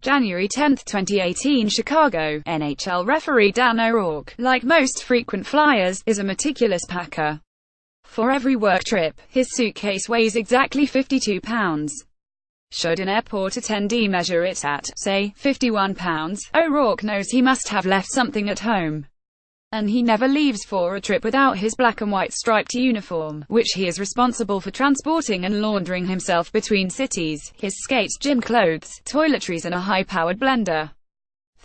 January 10, 2018, Chicago. NHL referee Dan O'Rourke, like most frequent flyers, is a meticulous packer. For every work trip, his suitcase weighs exactly 52 pounds. Should an airport attendee measure it at, say, 51 pounds, O'Rourke knows he must have left something at home. And he never leaves for a trip without his black and white striped uniform, which he is responsible for transporting and laundering himself between cities, his skates, gym clothes, toiletries and a high-powered blender.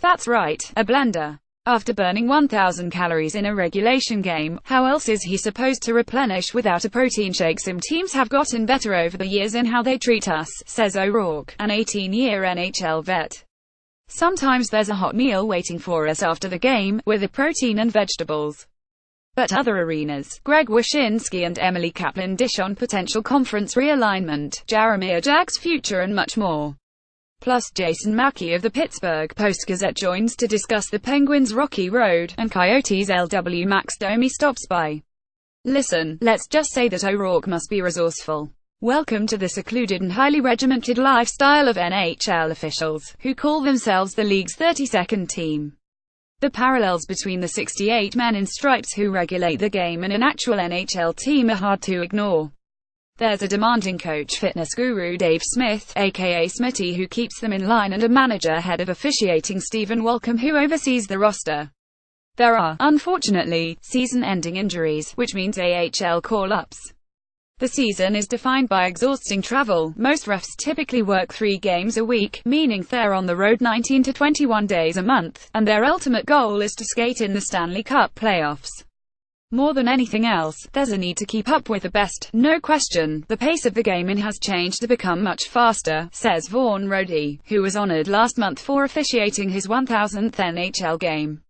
That's right, a blender. After burning 1,000 calories in a regulation game, how else is he supposed to replenish without a protein shake? Some teams have gotten better over the years in how they treat us, says O'Rourke, an 18-year NHL vet. Sometimes there's a hot meal waiting for us after the game, with a protein and vegetables. But other arenas, Greg Wyshynski and Emily Kaplan dish on potential conference realignment, Jaromir Jagr's future and much more. Plus, Jason Mackey of the Pittsburgh Post-Gazette joins to discuss the Penguins' rocky road, and Coyotes' LW Max Domi stops by. Listen, let's just say that O'Rourke must be resourceful. Welcome to the secluded and highly regimented lifestyle of NHL officials, who call themselves the league's 32nd team. The parallels between the 68 men in stripes who regulate the game and an actual NHL team are hard to ignore. There's a demanding coach, fitness guru Dave Smith, aka Smitty, who keeps them in line, and a manager head of officiating Stephen Walcom who oversees the roster. There are, unfortunately, season-ending injuries, which means AHL call-ups. The season is defined by exhausting travel. Most refs typically work 3 games a week, meaning they're on the road 19 to 21 days a month, and their ultimate goal is to skate in the Stanley Cup playoffs. More than anything else, there's a need to keep up with the best. No question, the pace of the game has changed to become much faster, says Vaughn Roddy, who was honored last month for officiating his 1000th NHL game.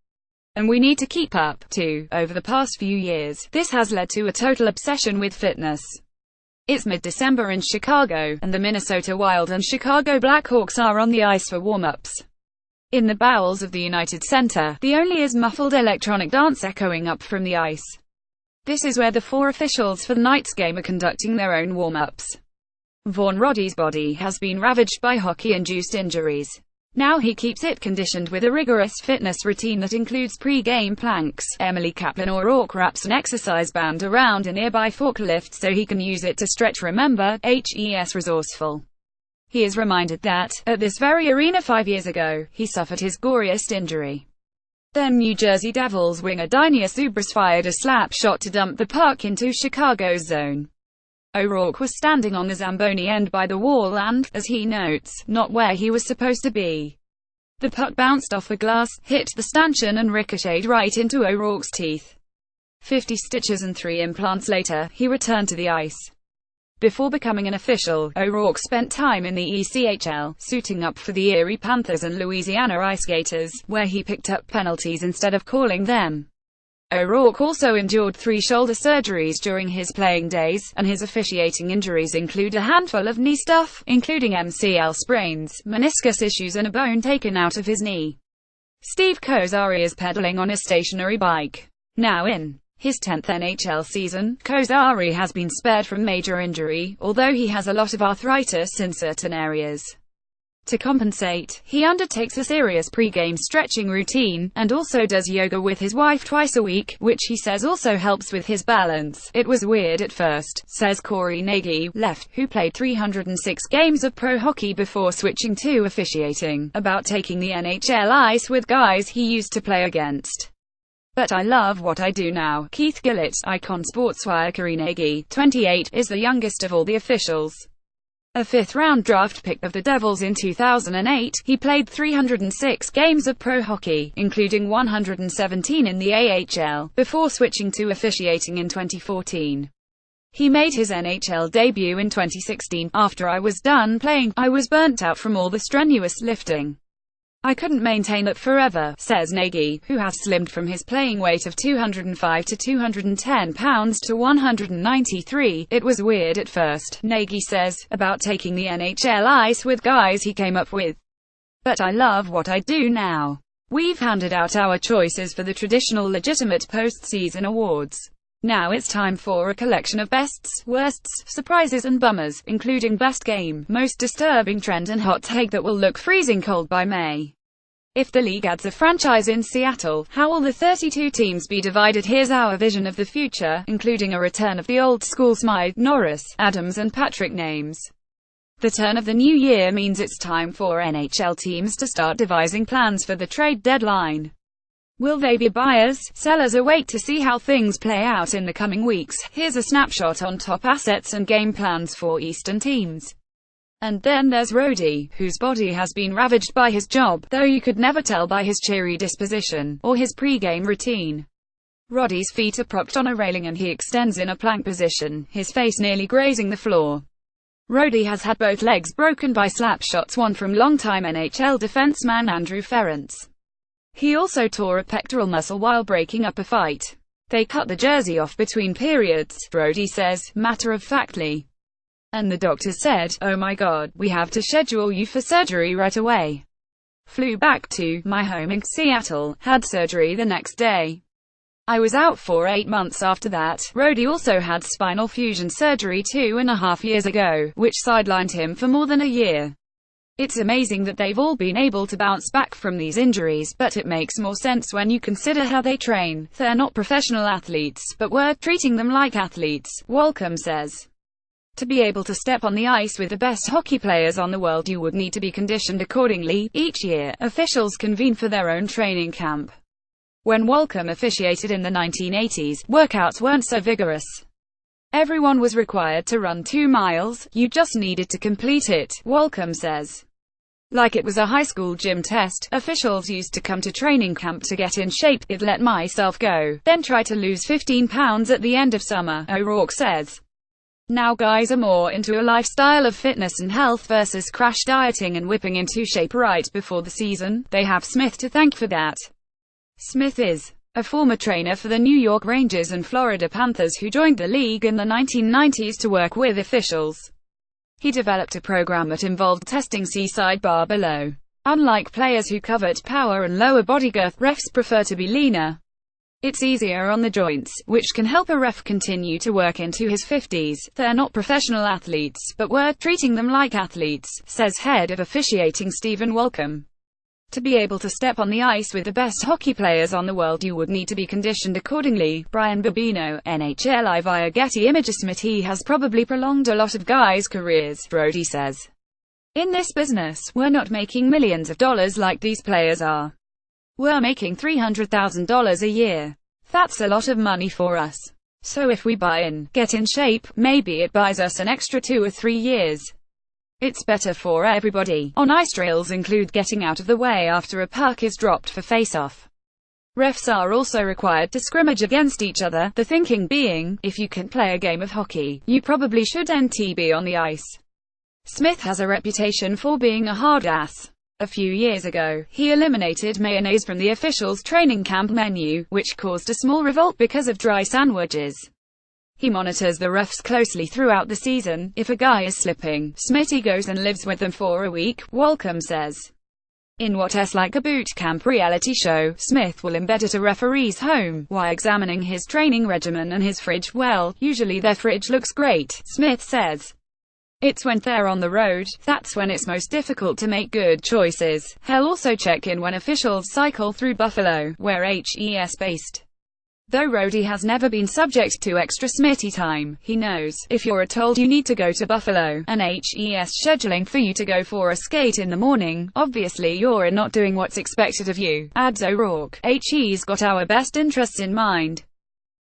And we need to keep up, too. Over the past few years, this has led to a total obsession with fitness. It's mid-December in Chicago, and the Minnesota Wild and Chicago Blackhawks are on the ice for warm-ups. In the bowels of the United Center, the only is muffled electronic dance echoing up from the ice. This is where the 4 officials for the night's game are conducting their own warm-ups. Vaughn Roddy's body has been ravaged by hockey-induced injuries. Now he keeps it conditioned with a rigorous fitness routine that includes pre-game planks. Emily Kaplan O'Rourke wraps an exercise band around a nearby forklift so he can use it to stretch. Remember, HES resourceful. He is reminded that, at this very arena 5 years ago, he suffered his goriest injury. Then New Jersey Devils winger Dineas Ubras fired a slap shot to dump the puck into Chicago's zone. O'Rourke was standing on the Zamboni end by the wall and, as he notes, not where he was supposed to be. The puck bounced off the glass, hit the stanchion and ricocheted right into O'Rourke's teeth. 50 stitches and 3 implants later, he returned to the ice. Before becoming an official, O'Rourke spent time in the ECHL, suiting up for the Erie Panthers and Louisiana Ice Gators, where he picked up penalties instead of calling them. O'Rourke also endured 3 shoulder surgeries during his playing days, and his officiating injuries include a handful of knee stuff, including MCL sprains, meniscus issues and a bone taken out of his knee. Steve Kozari is pedaling on a stationary bike. Now in his 10th NHL season, Kozari has been spared from major injury, although he has a lot of arthritis in certain areas. To compensate, he undertakes a serious pre-game stretching routine, and also does yoga with his wife twice a week, which he says also helps with his balance. It was weird at first, says Corey Nagy, left, who played 306 games of pro hockey before switching to officiating, about taking the NHL ice with guys he used to play against. But I love what I do now. Keith Gillett, Icon Sportswire. Corey Nagy, 28, is the youngest of all the officials. A 5th-round draft pick of the Devils in 2008, he played 306 games of pro hockey, including 117 in the AHL, before switching to officiating in 2014. He made his NHL debut in 2016. After I was done playing, I was burnt out from all the strenuous lifting. I couldn't maintain it forever, says Nagy, who has slimmed from his playing weight of 205 to 210 pounds to 193. It was weird at first, Nagy says, about taking the NHL ice with guys he came up with. But I love what I do now. We've handed out our choices for the traditional legitimate postseason awards. Now it's time for a collection of bests, worsts, surprises and bummers, including best game, most disturbing trend and hot take that will look freezing cold by May. If the league adds a franchise in Seattle, how will the 32 teams be divided? Here's our vision of the future, including a return of the old school Smythe, Norris, Adams and Patrick names. The turn of the new year means it's time for NHL teams to start devising plans for the trade deadline. Will they be buyers, sellers, or wait to see how things play out in the coming weeks? Here's a snapshot on top assets and game plans for Eastern teams. And then there's Rody, whose body has been ravaged by his job, though you could never tell by his cheery disposition, or his pre-game routine. Roddy's feet are propped on a railing and he extends in a plank position, his face nearly grazing the floor. Rody has had both legs broken by slap shots, one from longtime NHL defenseman Andrew Ference. He also tore a pectoral muscle while breaking up a fight. They cut the jersey off between periods, Rody says, matter-of-factly. And the doctors said, "Oh my God, we have to schedule you for surgery right away." Flew back to my home in Seattle, had surgery the next day. I was out for 8 months after that. Rody also had spinal fusion surgery 2.5 years ago, which sidelined him for more than a year. It's amazing that they've all been able to bounce back from these injuries, but it makes more sense when you consider how they train. They're not professional athletes, but we're treating them like athletes, Walcom says. To be able to step on the ice with the best hockey players on the world, you would need to be conditioned accordingly. Each year, officials convene for their own training camp. When Walcom officiated in the 1980s, workouts weren't so vigorous. Everyone was required to run 2 miles, you just needed to complete it, Walcom says. Like it was a high school gym test, officials used to come to training camp to get in shape. I'd let myself go, then try to lose 15 pounds at the end of summer, O'Rourke says. Now guys are more into a lifestyle of fitness and health versus crash dieting and whipping into shape right before the season. They have Smith to thank for that. Smith is a former trainer for the New York Rangers and Florida Panthers who joined the league in the 1990s to work with officials. He developed a program that involved testing seaside bar below. Unlike players who covet power and lower body girth, refs prefer to be leaner. It's easier on the joints, which can help a ref continue to work into his 50s. They're not professional athletes, but we're treating them like athletes, says head of officiating Stephen Walcom. To be able to step on the ice with the best hockey players on the world, you would need to be conditioned accordingly. Brian Bobino, NHL via Getty Images. He has probably prolonged a lot of guys' careers, Rody says. In this business, we're not making millions of dollars like these players are. We're making $300,000 a year. That's a lot of money for us. So if we buy in, get in shape, maybe it buys us an extra 2 or 3 years. It's better for everybody. On-ice drills include getting out of the way after a puck is dropped for face-off. Refs are also required to scrimmage against each other, the thinking being, if you can play a game of hockey, you probably should be on the ice. Smith has a reputation for being a hard ass. A few years ago, he eliminated mayonnaise from the officials' training camp menu, which caused a small revolt because of dry sandwiches. He monitors the refs closely throughout the season. If a guy is slipping, Smitty goes and lives with them for a week, Walcom says. In what's like a boot camp reality show, Smith will embed at a referee's home, while examining his training regimen and his fridge. Well, usually their fridge looks great, Smith says. It's when they're on the road, that's when it's most difficult to make good choices. He'll also check in when officials cycle through Buffalo, where HES based. Though Rody has never been subject to extra Smitty time, he knows, if you're told you need to go to Buffalo, and HES scheduling for you to go for a skate in the morning, obviously you're not doing what's expected of you, adds O'Rourke. HE's got our best interests in mind.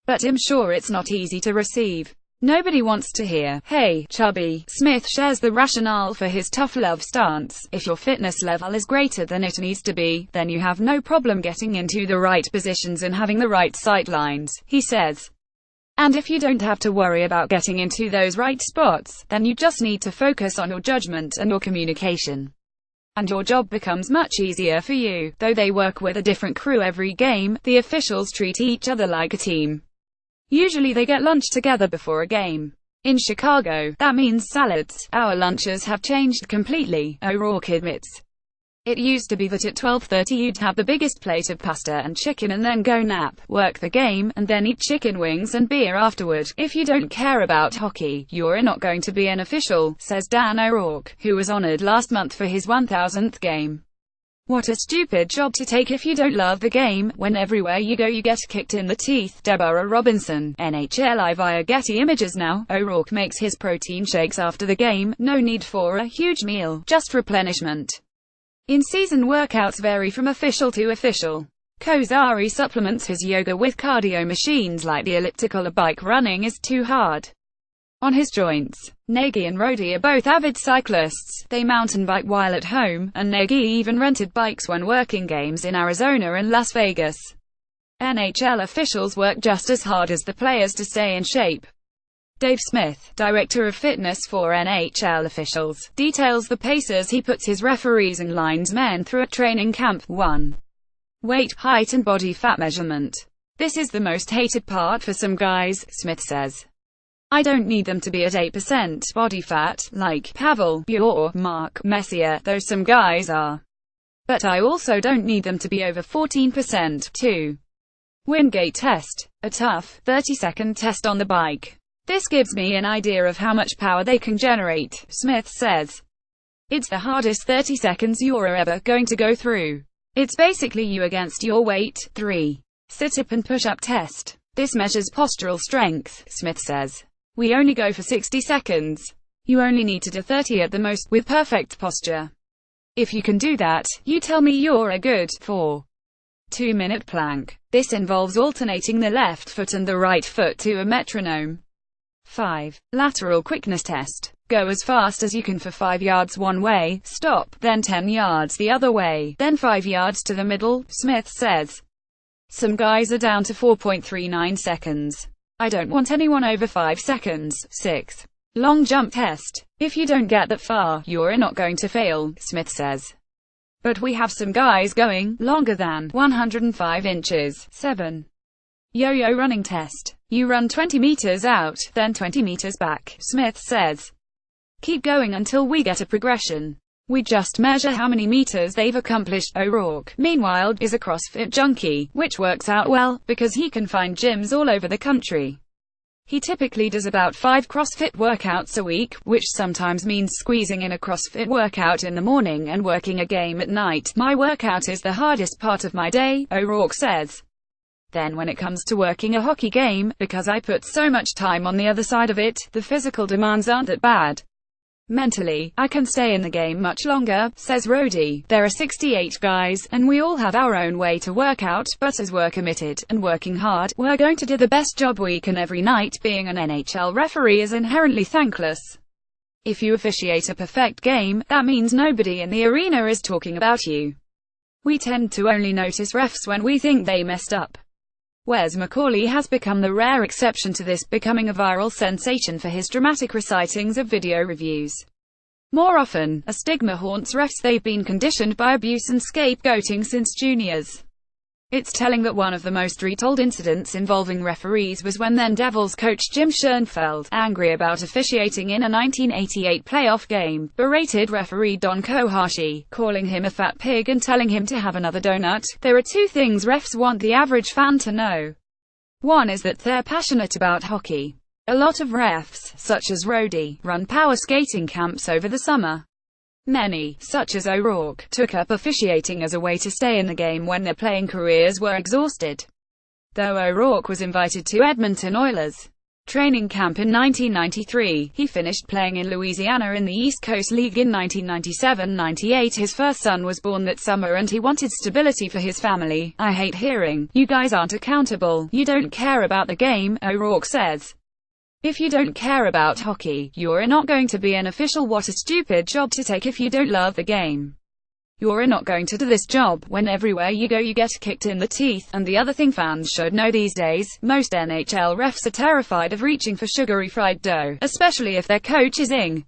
But I'm sure it's not easy to receive. Nobody wants to hear, "Hey, chubby." Smith shares the rationale for his tough love stance. If your fitness level is greater than it needs to be, then you have no problem getting into the right positions and having the right sight lines, he says. And if you don't have to worry about getting into those right spots, then you just need to focus on your judgment and your communication. And your job becomes much easier for you. Though they work with a different crew every game, the officials treat each other like a team. Usually they get lunch together before a game. In Chicago, that means salads. Our lunches have changed completely, O'Rourke admits. It used to be that at 12:30 you'd have the biggest plate of pasta and chicken and then go nap, work the game, and then eat chicken wings and beer afterward. If you don't care about hockey, you're not going to be an official, says Dan O'Rourke, who was honored last month for his 1000th game. What a stupid job to take if you don't love the game, when everywhere you go you get kicked in the teeth. Deborah Robinson, NHL via Getty Images. Now, O'Rourke makes his protein shakes after the game, no need for a huge meal, just replenishment. In-season workouts vary from official to official. Kozari supplements his yoga with cardio machines like the elliptical. A bike running is too hard on his joints. Nagy and Rhodey are both avid cyclists. They mountain bike while at home, and Nagy even rented bikes when working games in Arizona and Las Vegas. NHL officials work just as hard as the players to stay in shape. Dave Smith, director of fitness for NHL officials, details the paces he puts his referees and linesmen through at training camp. 1. Weight, height and body fat measurement. This is the most hated part for some guys, Smith says. I don't need them to be at 8% body fat, like Pavel Bure or Mark Messier, though some guys are. But I also don't need them to be over 14%. 2. Wingate test. A tough, 30-second test on the bike. This gives me an idea of how much power they can generate, Smith says. It's the hardest 30 seconds you're ever going to go through. It's basically you against your weight. 3. Sit-up and push-up test. This measures postural strength, Smith says. We only go for 60 seconds. You only need to do 30 at the most, with perfect posture. If you can do that, you tell me you're a good. 4. 2-minute plank. This involves alternating the left foot and the right foot to a metronome. 5. Lateral quickness test. Go as fast as you can for 5 yards one way, stop, then 10 yards the other way, then 5 yards to the middle, Smith says. Some guys are down to 4.39 seconds. I don't want anyone over 5 seconds. 6. Long jump test. If you don't get that far, you're not going to fail, Smith says. But we have some guys going longer than 105 inches. 7. Yo-yo running test. You run 20 meters out, then 20 meters back, Smith says. Keep going until we get a progression. We just measure how many meters they've accomplished. O'Rourke, meanwhile, is a CrossFit junkie, which works out well, because he can find gyms all over the country. He typically does about 5 CrossFit workouts a week, which sometimes means squeezing in a CrossFit workout in the morning and working a game at night. My workout is the hardest part of my day, O'Rourke says. Then when it comes to working a hockey game, because I put so much time on the other side of it, the physical demands aren't that bad. Mentally, I can stay in the game much longer, says Rhodey. There are 68 guys, and we all have our own way to work out, but as we're committed, and working hard, we're going to do the best job we can every night. Being an NHL referee is inherently thankless. If you officiate a perfect game, that means nobody in the arena is talking about you. We tend to only notice refs when we think they messed up. Wes Macaulay has become the rare exception to this, becoming a viral sensation for his dramatic recitings of video reviews. More often, a stigma haunts refs. They've been conditioned by abuse and scapegoating since juniors. It's telling that one of the most retold incidents involving referees was when then Devils coach Jim Schoenfeld, angry about officiating in a 1988 playoff game, berated referee Don Kohashi, calling him a fat pig and telling him to have another donut. There are 2 things refs want the average fan to know. One is that they're passionate about hockey. A lot of refs, such as Rhodey, run power skating camps over the summer. Many, such as O'Rourke, took up officiating as a way to stay in the game when their playing careers were exhausted. Though O'Rourke was invited to Edmonton Oilers training camp in 1993, he finished playing in Louisiana in the East Coast League in 1997-98. His first son was born that summer and he wanted stability for his family. I hate hearing, "You guys aren't accountable, you don't care about the game," O'Rourke says. If you don't care about hockey, you're not going to be an official. What a stupid job to take if you don't love the game. You're not going to do this job, when everywhere you go you get kicked in the teeth. And the other thing fans should know these days, most NHL refs are terrified of reaching for sugary fried dough, especially if their coach is ing.